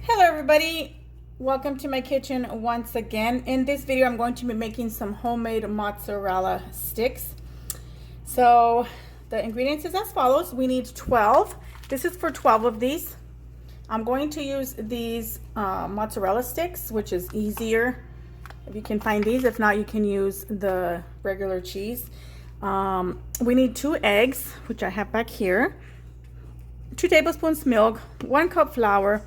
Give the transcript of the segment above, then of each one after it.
Hello everybody, welcome to my kitchen once again. In this video I'm going to be making some homemade mozzarella sticks. So the ingredients is as follows. We need 12. This is for 12 of these. I'm going to use these mozzarella sticks, which is easier if you can find these. If not, you can use the regular cheese. We need 2 eggs, which I have back here, 2 tablespoons milk, 1 cup flour,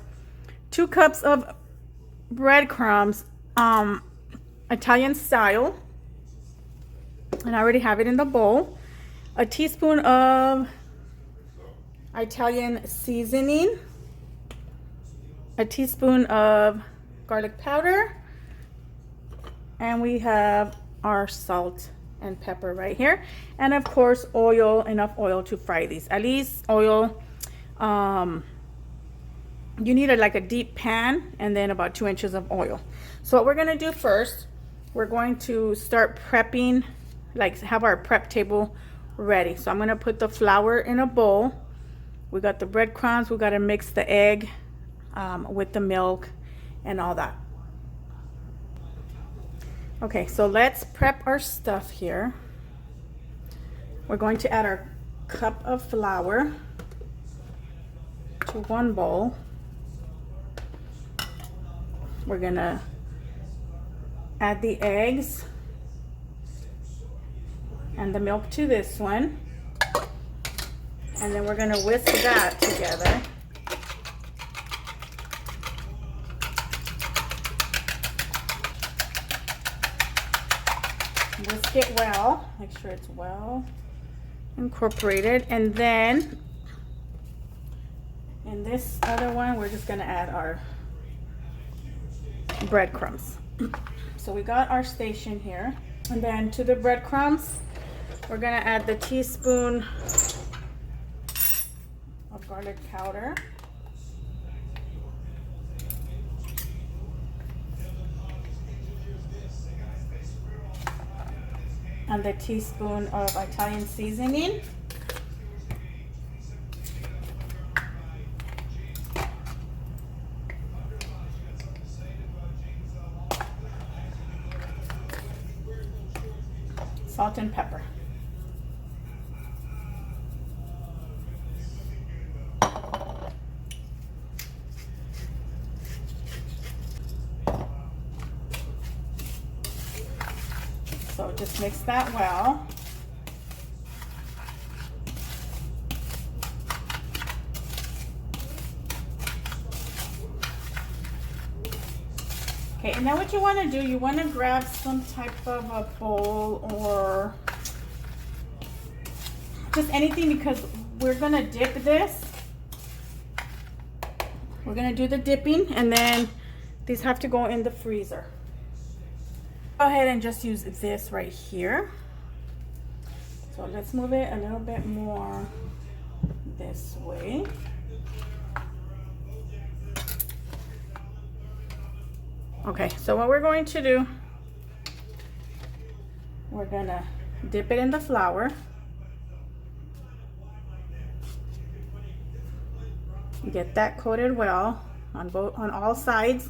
2 cups of breadcrumbs, Italian style, and I already have it in the bowl. A teaspoon of Italian seasoning, a teaspoon of garlic powder, and we have our salt and pepper right here, and of course oil, enough oil to fry these. At least oil, you need like a deep pan, and then about 2 inches of oil. So what we're going to do first, we're going to start prepping, like have our prep table ready. So I'm going to put the flour in a bowl. We got the breadcrumbs, we got to mix the egg with the milk and all that. Okay, so let's prep our stuff here. We're going to add our cup of flour to 1 bowl. We're gonna add the eggs and the milk to this one, and then we're gonna whisk that together. Whisk it well, make sure it's well incorporated, and then in this other one we're just gonna add our breadcrumbs. So we got our station here, and then to the breadcrumbs we're gonna add the teaspoon of garlic powder, and the teaspoon of Italian seasoning, salt and pepper. So just mix that well. Okay, and then what you want to do, you want to grab some type of a bowl or just anything, because we're going to dip this. We're going to do the dipping, and then these have to go in the freezer. Go ahead and just use this right here. So let's move it a little bit more this way. Okay, so what we're going to do, we're gonna dip it in the flour. Get that coated well on all sides.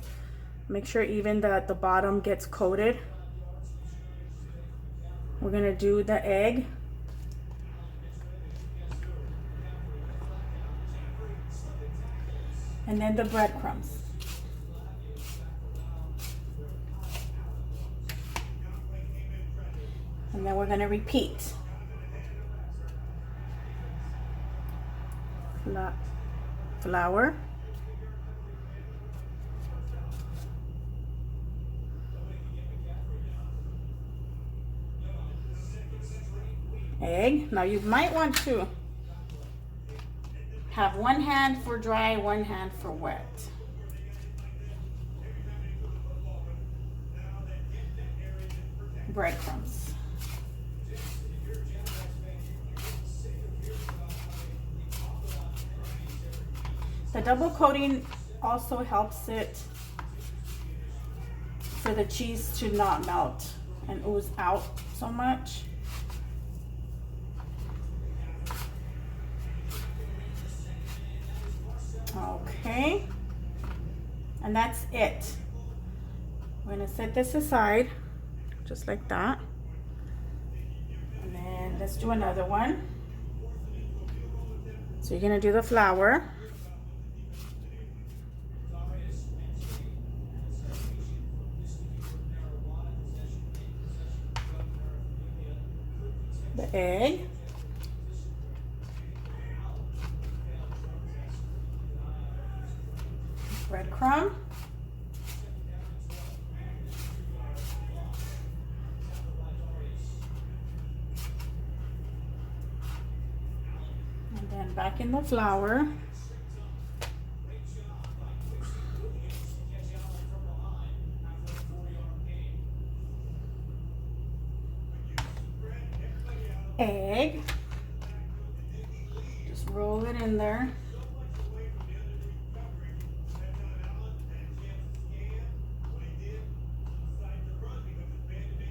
Make sure even that the bottom gets coated. We're gonna do the egg. And then the breadcrumbs. And then we're going to repeat. Flour. Egg. Now you might want to have 1 hand for dry, 1 hand for wet. Breadcrumbs. The double coating also helps it for the cheese to not melt and ooze out so much. Okay. And that's it. We're gonna set this aside, just like that. And then let's do another one. So you're gonna do the flour. The egg. Breadcrumb. And then back in the flour. Egg. Just roll it in there.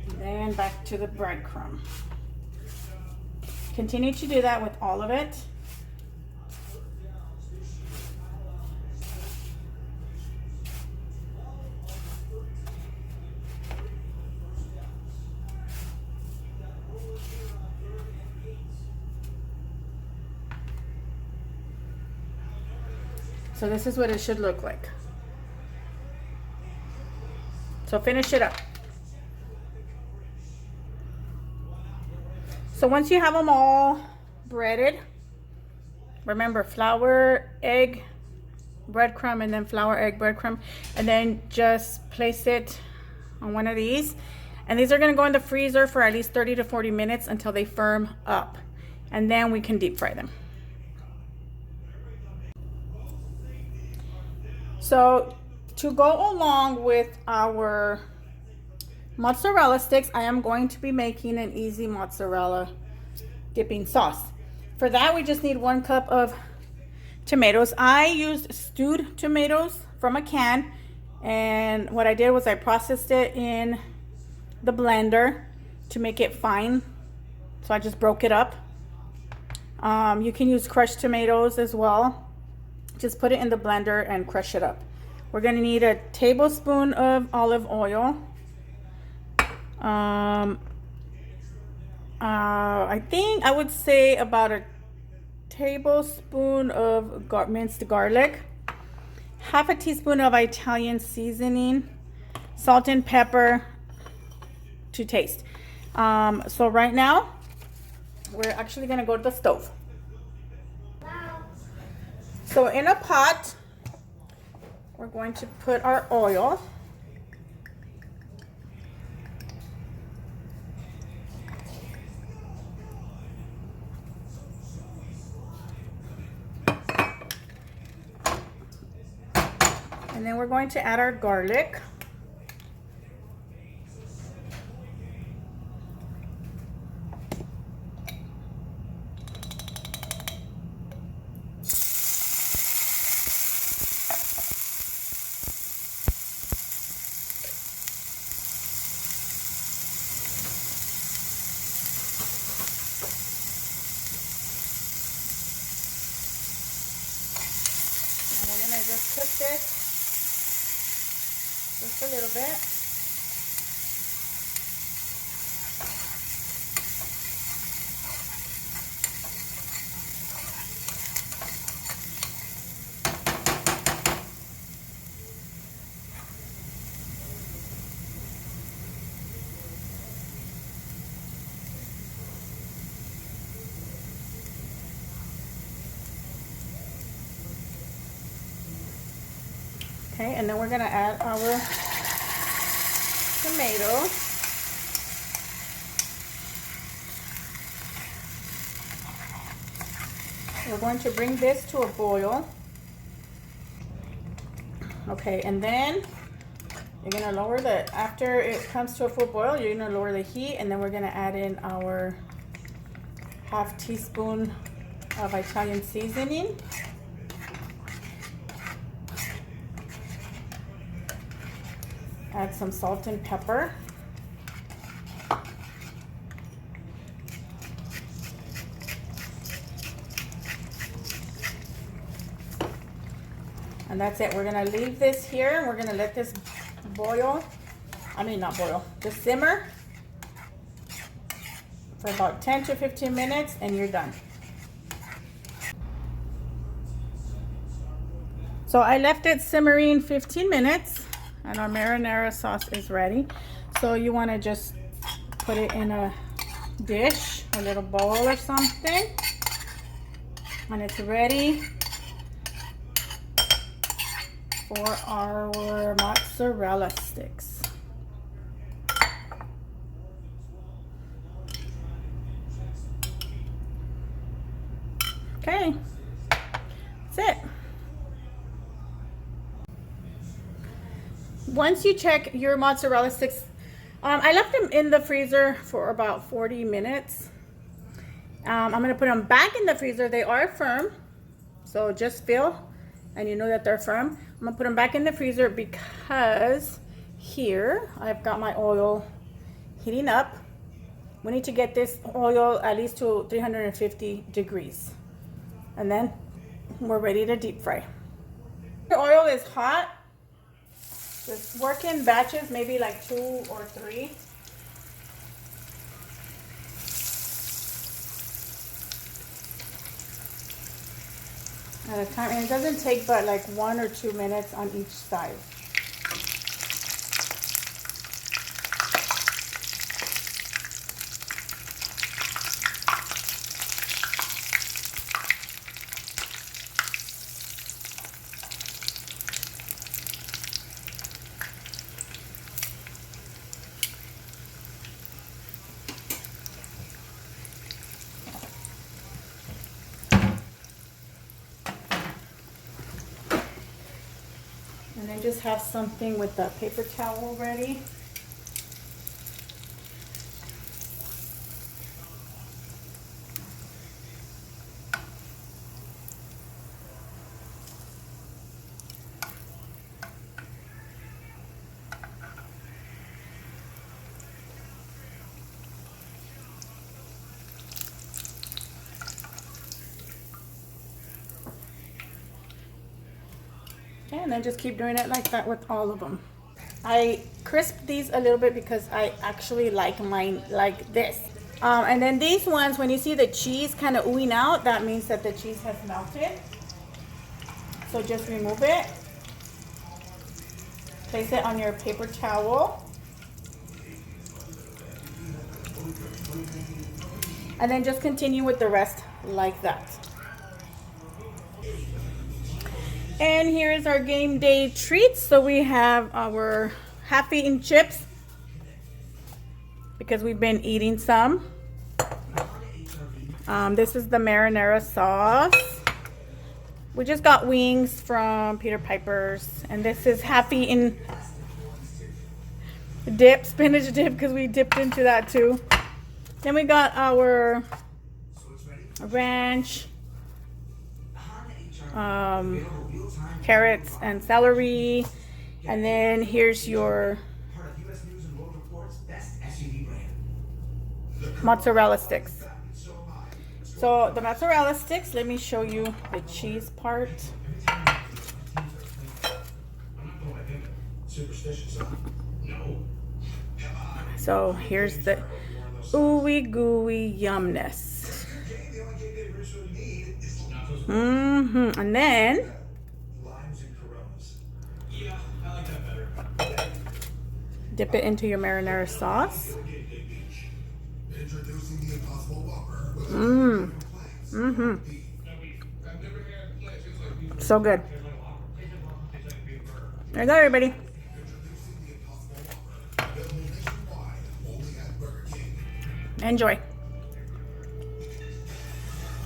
And then back to the breadcrumb. Continue to do that with all of it. So this is what it should look like. So finish it up. So once you have them all breaded, remember flour, egg, breadcrumb, and then flour, egg, breadcrumb, and then just place it on one of these. And these are gonna go in the freezer for at least 30 to 40 minutes until they firm up. And then we can deep fry them. So to go along with our mozzarella sticks, I am going to be making an easy mozzarella dipping sauce. For that, we just need 1 cup of tomatoes. I used stewed tomatoes from a can, and what I did was I processed it in the blender to make it fine. So I just broke it up. You can use crushed tomatoes as well. Just put it in the blender and crush it up. We're gonna need a tablespoon of olive oil. I think I would say about a tablespoon of minced garlic, half a teaspoon of Italian seasoning, salt and pepper to taste. So right now, we're actually gonna go to the stove. So in a pot, we're going to put our oil. And then we're going to add our garlic. And we're gonna just cook this just a little bit. Okay, and then we're gonna add our tomatoes. We're going to bring this to a boil. Okay, and then you're gonna lower after it comes to a full boil, you're gonna lower the heat, and then we're gonna add in our half teaspoon of Italian seasoning. Add some salt and pepper. And that's it. We're gonna leave this here. We're gonna let this boil. I mean, not boil, just simmer for about 10 to 15 minutes and you're done. So I left it simmering 15 minutes and our marinara sauce is ready. So you want to just put it in a dish, a little bowl or something, and it's ready for our mozzarella sticks. Okay, that's it. Once you check your mozzarella sticks, I left them in the freezer for about 40 minutes. I'm going to put them back in the freezer. They are firm, so just feel and you know that they're firm. I'm going to put them back in the freezer because here I've got my oil heating up. We need to get this oil at least to 350 degrees. And then we're ready to deep fry. The oil is hot. Just work in batches, maybe like 2 or 3. At a time, and it doesn't take but like 1 or 2 minutes on each side. And then just have something with the paper towel ready. Okay, and then just keep doing it like that with all of them. I crisped these a little bit because I actually like mine like this. And then these ones, when you see the cheese kind of oohing out, that means that the cheese has melted. So just remove it. Place it on your paper towel. And then just continue with the rest like that. And here's our game day treats. So we have our half-eaten chips because we've been eating some. This is the marinara sauce. We just got wings from Peter Piper's. And this is half-eaten dip, spinach dip, because we dipped into that too. Then we got our ranch, carrots and celery, and then here's your mozzarella sticks. So the mozzarella sticks, let me show you the cheese part. So here's the ooey gooey yumness. And then dip it into your marinara sauce. So good. There you go, everybody. Enjoy.